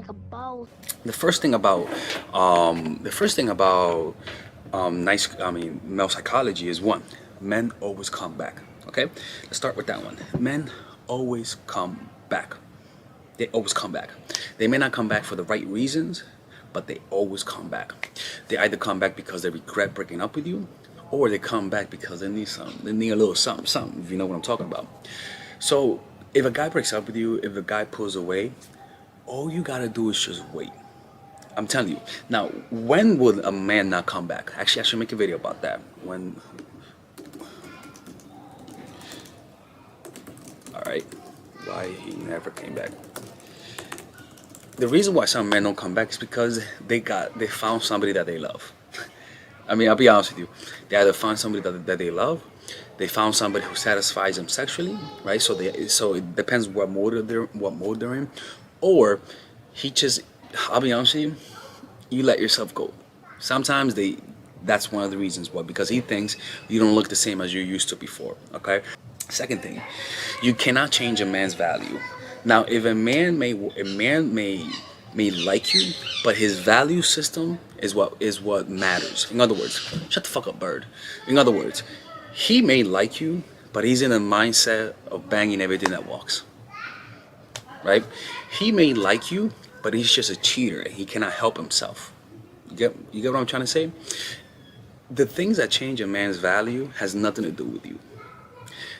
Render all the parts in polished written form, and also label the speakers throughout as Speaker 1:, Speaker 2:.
Speaker 1: like a boss.
Speaker 2: The first thing about male psychology is one, men always come back. Okay, let's start with that one. Men always come back. They always come back. They may not come back for the right reasons, but they always come back. They either come back because they regret breaking up with you, or they come back because they need something. They need a little something, something, if you know what I'm talking about. So if a guy breaks up with you, if a guy pulls away, all you gotta do is just wait. I'm telling you. Now, when would a man not come back? Actually, I should make a video about that. When... Alright. Why he never came back. The reason why some men don't come back is because they found somebody that they love. I mean, I'll be honest with you. They either found somebody that they love, they found somebody who satisfies them sexually, right? So it depends what mode they're in, or he just, I'll be honest with you, you let yourself go. Sometimes that's one of the reasons why, because he thinks you don't look the same as you used to before. Okay. Second thing, you cannot change a man's value. Now, if a man may like you, but his value system is what matters. In other words, shut the fuck up, bird. In other words, he may like you, but he's in a mindset of banging everything that walks. Right? He may like you, but he's just a cheater and he cannot help himself. You get what I'm trying to say? The things that change a man's value has nothing to do with you.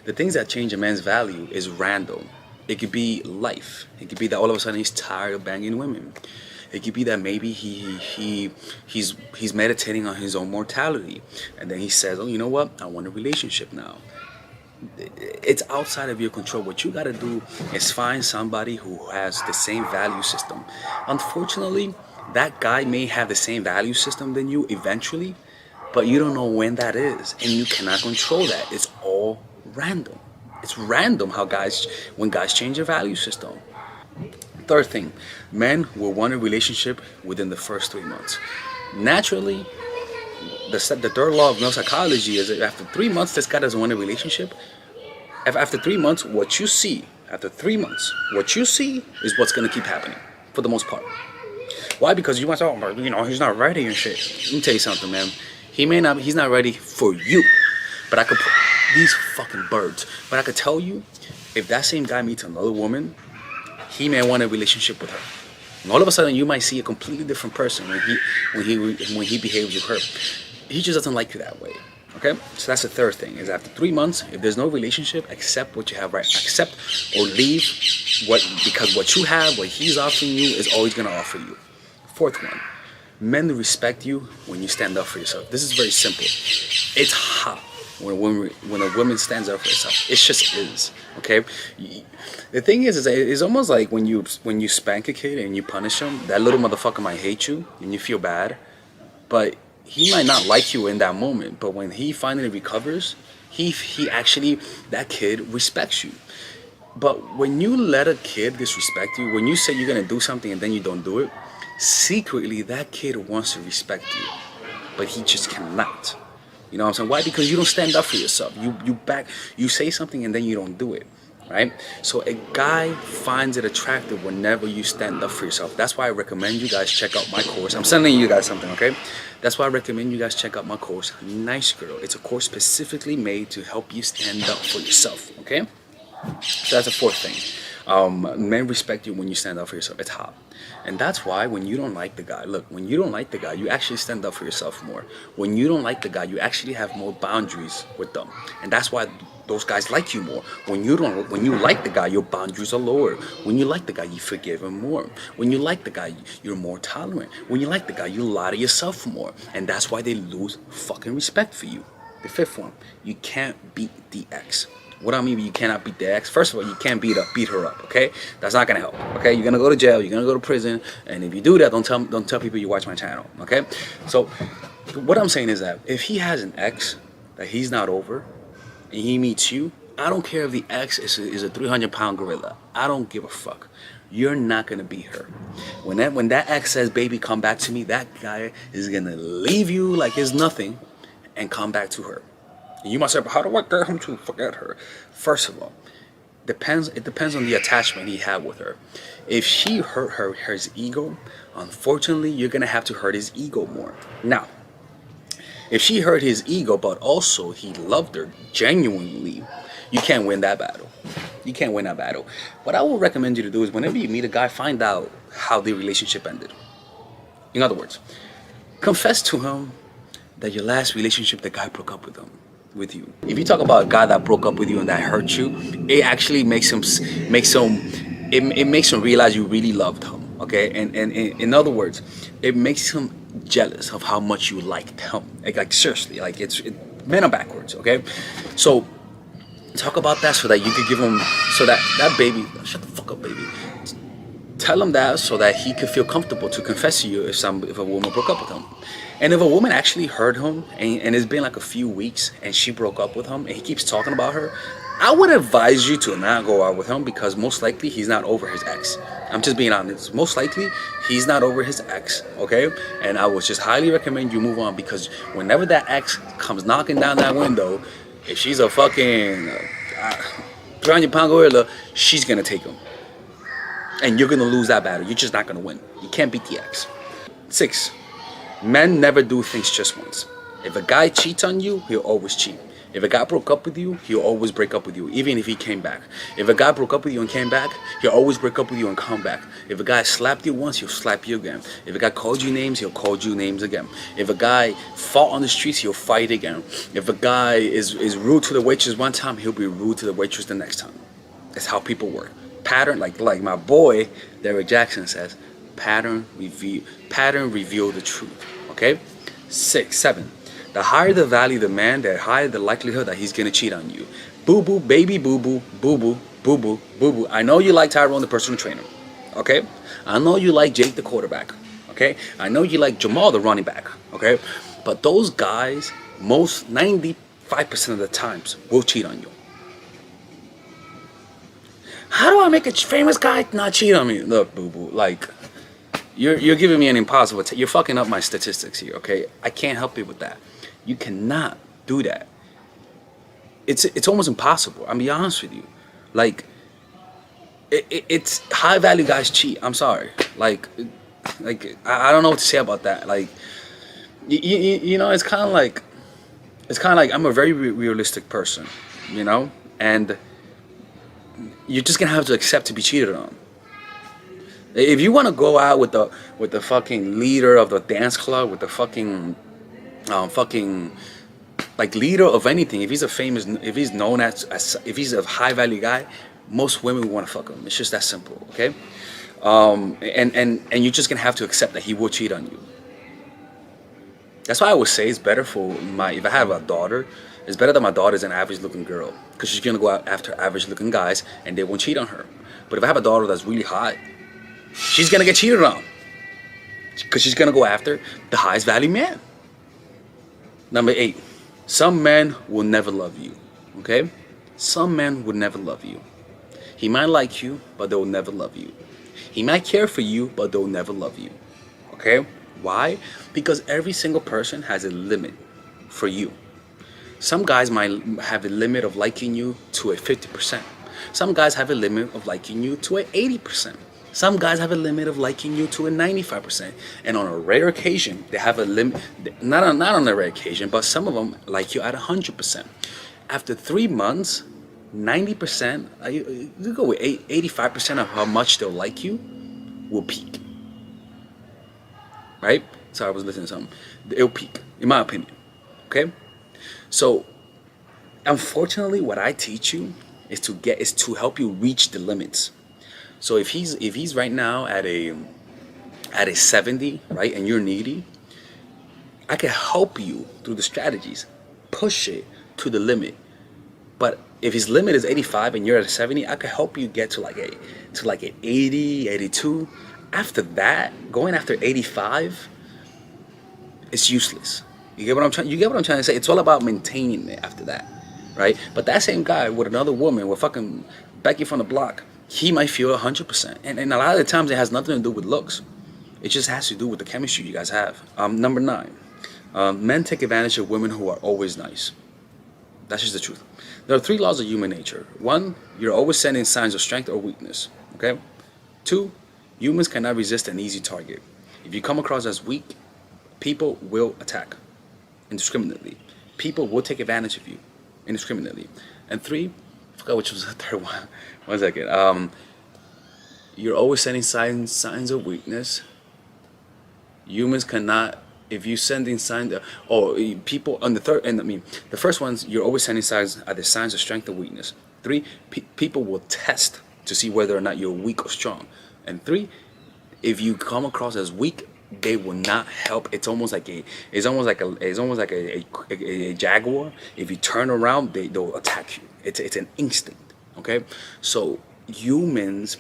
Speaker 2: The things that change a man's value is random. It could be life. It could be that all of a sudden he's tired of banging women. It could be that maybe he's meditating on his own mortality, and then he says, "Oh, you know what? I want a relationship now." It's outside of your control. What you gotta do is find somebody who has the same value system. Unfortunately, that guy may have the same value system than you eventually, but you don't know when that is, and you cannot control that. It's all random. It's random when guys change their value system. Third thing, men will want a relationship within the first 3 months. Naturally, the third law of male psychology is that after 3 months, this guy doesn't want a relationship. After 3 months, what you see is what's gonna keep happening for the most part. Why? Because you might say, "Oh, you know, he's not ready and shit." Let me tell you something, man. He's not ready for you. But I could put these fucking birds. But I could tell you, if that same guy meets another woman, he may want a relationship with her. And all of a sudden, you might see a completely different person when he behaves with her. He just doesn't like you that way. Okay? So that's the third thing. Is after 3 months, if there's no relationship, accept what you have, right? Accept or leave because what you have, what he's offering you, is always gonna offer you. Fourth one. Men respect you when you stand up for yourself. This is very simple. It's hot when a woman stands up for herself. It just is. Okay. The thing is it's almost like when you spank a kid and you punish him, that little motherfucker might hate you and you feel bad, but he might not like you in that moment. But when he finally recovers, he actually, that kid respects you. But when you let a kid disrespect you, when you say you're gonna do something and then you don't do it, secretly that kid wants to respect you, but he just cannot. You know what I'm saying? Why? Because you don't stand up for yourself. You say something and then you don't do it, right? So a guy finds it attractive whenever you stand up for yourself. That's why I recommend you guys check out my course. I'm sending you guys something, okay? That's why I recommend you guys check out my course, Nice Girl. It's a course specifically made to help you stand up for yourself, okay? So that's the fourth thing. Men respect you when you stand up for yourself. It's hot. And that's why when you don't like the guy, look, when you don't like the guy, you actually stand up for yourself more. When you don't like the guy, you actually have more boundaries with them. And that's why those guys like you more. When you like the guy, your boundaries are lower. When you like the guy, you forgive him more. When you like the guy, you're more tolerant. When you like the guy, you lie to yourself more. And that's why they lose fucking respect for you. The fifth one, you can't beat the ex. What I mean, you cannot beat the ex. First of all, you can't beat her up. Okay, that's not gonna help. Okay, you're gonna go to jail. You're gonna go to prison. And if you do that, don't tell people you watch my channel. Okay, so what I'm saying is that if he has an ex that he's not over, and he meets you, I don't care if the ex is a 300-pound gorilla. I don't give a fuck. You're not gonna beat her. When that ex says, "Baby, come back to me," that guy is gonna leave you like it's nothing, and come back to her. And you might say, "But how do I get him to forget her?" First of all, It depends on the attachment he had with her. If she hurt his ego, unfortunately, you're gonna have to hurt his ego more. Now, if she hurt his ego, but also he loved her genuinely, you can't win that battle. You can't win that battle. What I would recommend you to do is whenever you meet a guy, find out how the relationship ended. In other words, confess to him that your last relationship, the guy broke up with you. If you talk about a guy that broke up with you and that hurt you, it actually makes him realize you really loved him. Okay, and in other words, it makes him jealous of how much you liked him. Like seriously, like men are backwards. Okay, so talk about that so that you could give him, so that baby, shut the fuck up, baby. Tell him that so that he could feel comfortable to confess to you if a woman broke up with him. And if a woman actually hurt him and it's been like a few weeks and she broke up with him and he keeps talking about her, I would advise you to not go out with him, because most likely he's not over his ex. I'm just being honest. Most likely he's not over his ex, okay? And I would just highly recommend you move on, because whenever that ex comes knocking down that window, if she's a fucking 300-pound gorilla, she's gonna take him. And you're gonna lose that battle. You're just not gonna win. You can't beat the ex. 6, men never do things just once. If a guy cheats on you, he'll always cheat. If a guy broke up with you, he'll always break up with you, even if he came back. If a guy broke up with you and came back, he'll always break up with you and come back. If a guy slapped you once, he'll slap you again. If a guy called you names, he'll call you names again. If a guy fought on the streets, he'll fight again. If a guy is rude to the waitress one time, he'll be rude to the waitress the next time. That's how people work. Pattern, like my boy Derek Jackson says, pattern reveal the truth. Okay? 7. The higher the value of the man, the higher the likelihood that he's gonna cheat on you. Boo boo, baby boo boo, boo boo, boo boo, boo boo. I know you like Tyrone, the personal trainer. Okay? I know you like Jake, the quarterback. Okay? I know you like Jamal, the running back. Okay? But those guys, most 95% of the times, will cheat on you. How do I make a famous guy not cheat on me? Look, boo boo, like, you're giving me an impossible. You're fucking up my statistics here. Okay? I can't help you with that. You cannot do that. It's almost impossible. I'll be honest with you. Like, it's high value guys cheat. I'm sorry. Like I don't know what to say about that. Like, you know, it's kind of like I'm a very realistic person, you know, and you're just gonna have to accept to be cheated on. If you want to go out with the fucking leader of the dance club, with the fucking like leader of anything, if he's known as if he's a high value guy, most women will want to fuck him. It's just that simple, okay? And you're just gonna have to accept that he will cheat on you. That's why I would say it's better if I have a daughter, it's better that my daughter's an average looking girl, because she's gonna go out after average looking guys and they won't cheat on her. But if I have a daughter that's really hot, she's gonna get cheated on, because she's gonna go after the highest value man. Number 8, some men will never love you, okay? Some men will never love you. He might like you, but they'll never love you. He might care for you, but they'll never love you, okay? Why? Because every single person has a limit for you. Some guys might have a limit of liking you to a 50%. Some guys have a limit of liking you to an 80%. Some guys have a limit of liking you to a 95%, and on a rare occasion, they have a limit. Not on a rare occasion, but some of them like you at 100%. After 3 months, 90%, you go with 85% of how much they'll like you will peak. Right? Sorry, I was listening to something. It'll peak, in my opinion. Okay? So, unfortunately, what I teach you is to help you reach the limits. So if he's right now at a 70, right, and you're needy, I can help you through the strategies, push it to the limit. But if his limit is 85 and you're at a 70, I can help you get to like an 80, 82. After that, going after 85, it's useless. You get what I'm trying to say? It's all about maintaining it after that, right? But that same guy with another woman, with fucking Becky from the block, he might feel 100%. And a lot of the times it has nothing to do with looks. It just has to do with the chemistry you guys have. Number 9, men take advantage of women who are always nice. That's just the truth. There are three laws of human nature. One, you're always sending signs of strength or weakness. Okay? Two, humans cannot resist an easy target. If you come across as weak, people will attack indiscriminately. People will take advantage of you indiscriminately. And three, I forgot which was the third one. 1 second. You're always sending signs of weakness. Humans cannot. If you sending signs, people on the third, and I mean the first ones, you're always sending signs, either signs of strength or weakness. Three, people will test to see whether or not you're weak or strong. And three, if you come across as weak, they will not help. It's almost like a jaguar. If you turn around, they'll attack you. It's an instinct. Okay, so humans,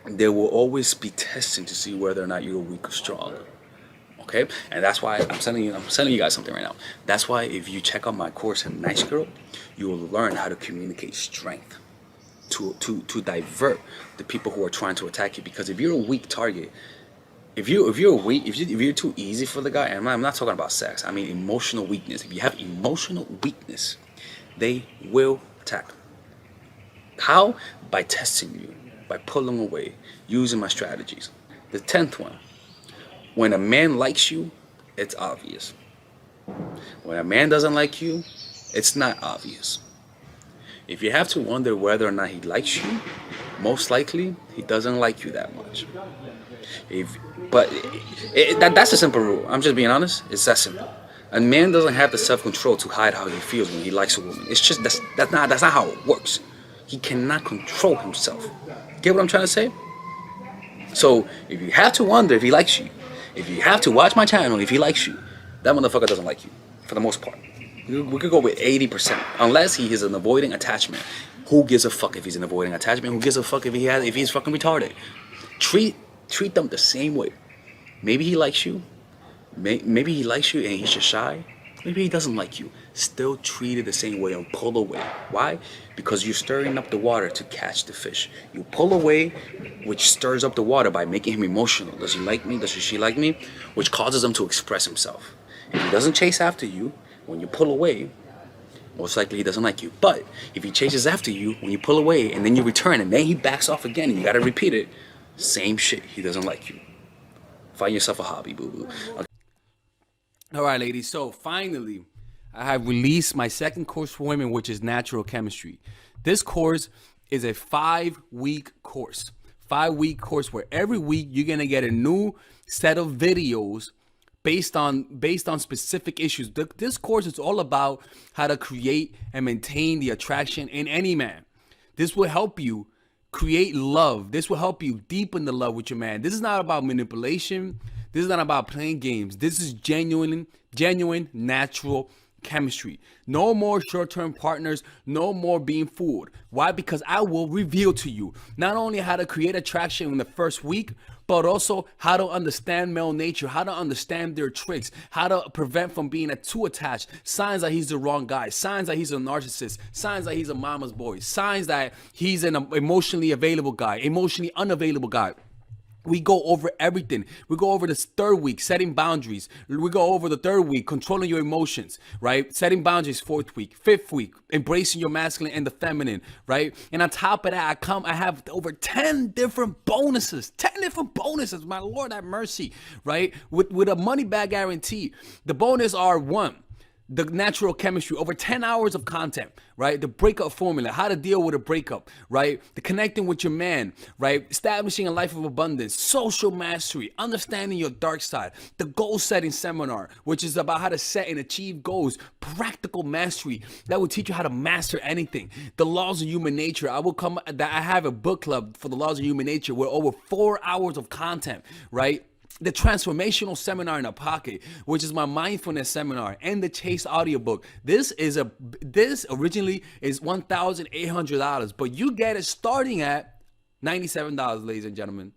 Speaker 2: they will always be testing to see whether or not you're weak or strong. Okay, and that's why I'm telling you guys something right now. That's why if you check out my course in Nice Girl, you will learn how to communicate strength to divert the people who are trying to attack you. Because if you're a weak target, if you're too easy for the guy, and I'm not talking about sex, I mean emotional weakness. If you have emotional weakness, they will attack. How? By testing you, by pulling away, using my strategies. The 10th one. When a man likes you, it's obvious. When a man doesn't like you, it's not obvious. If you have to wonder whether or not he likes you, most likely he doesn't like you that much. That's a simple rule. I'm just being honest. It's that simple. A man doesn't have the self-control to hide how he feels when he likes a woman. It's just that's not how it works. He cannot control himself. Get what I'm trying to say? So if you have to wonder if he likes you, if you have to watch my channel if he likes you, that motherfucker doesn't like you, for the most part. We could go with 80%, unless he is an avoiding attachment. Who gives a fuck if he's an avoiding attachment? Who gives a fuck if he's fucking retarded? Treat them the same way. Maybe he likes you. Maybe he likes you and he's just shy. Maybe he doesn't like you. Still treat it the same way and pull away. Why? Because you're stirring up the water to catch the fish. You pull away, which stirs up the water by making him emotional. Does he like me? Does she like me? Which causes him to express himself. If he doesn't chase after you, when you pull away, most likely he doesn't like you. But if he chases after you, when you pull away and then you return and then he backs off again and you gotta repeat it, same shit, he doesn't like you. Find yourself a hobby, boo-boo. Okay. All right, ladies. So finally, I have released my second course for women, which is natural chemistry. This course is a 5-week course. 5-week course where every week you're gonna get a new set of videos based on specific issues. This course is all about how to create and maintain the attraction in any man. This will help you create love. This will help you deepen the love with your man. This is not about manipulation. This is not about playing games. This is genuine, natural chemistry. No more short-term partners. No more being fooled. Why? Because I will reveal to you not only how to create attraction in the first week, but also how to understand male nature, how to understand their tricks, how to prevent from being too attached, signs that he's the wrong guy, signs that he's a narcissist, signs that he's a mama's boy, signs that he's an emotionally available guy, emotionally unavailable guy. We go over everything. We go over this 3rd week, setting boundaries. We go over the 3rd week, controlling your emotions, right? Setting boundaries, 4th week, 5th week, embracing your masculine and the feminine, right? And on top of that, I have over 10 different bonuses. 10 different bonuses. My Lord have mercy, right? With a money back guarantee. The bonus are 1, the natural chemistry, over 10 hours of content, right? The breakup formula, how to deal with a breakup, right? The connecting with your man, right? Establishing a life of abundance, social mastery, understanding your dark side, the goal setting seminar, which is about how to set and achieve goals, practical mastery that will teach you how to master anything. The laws of human nature. I have a book club for the laws of human nature with over 4 hours of content, right? The transformational seminar in a pocket, which is my mindfulness seminar, and the Chase audiobook. This originally is $1,800, but you get it starting at $97, ladies and gentlemen,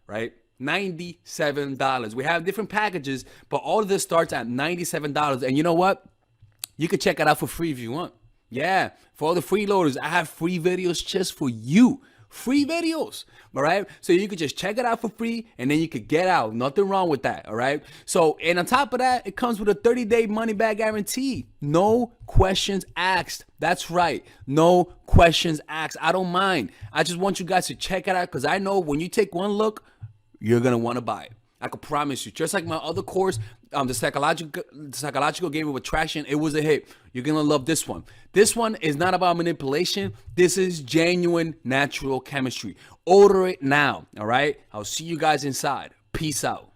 Speaker 2: right? $97. We have different packages, but all of this starts at $97. And you know what? You can check it out for free if you want. Yeah, for all the freeloaders, I have free videos just for you.
Speaker 1: free videos, all right? So you could just check it out for free and then you could get out. Nothing wrong with that, all right? So, and on top of that, it comes with a 30-day money-back guarantee. No questions asked. That's right. No questions asked. I don't mind. I just want you guys to check it out because I know when you take one look, you're going to want to buy it. I can promise you. Just like my other course, the psychological game of attraction, it was a hit. You're going to love this one. This one is not about manipulation. This is genuine natural chemistry. Order it now, all right? I'll see you guys inside. Peace out.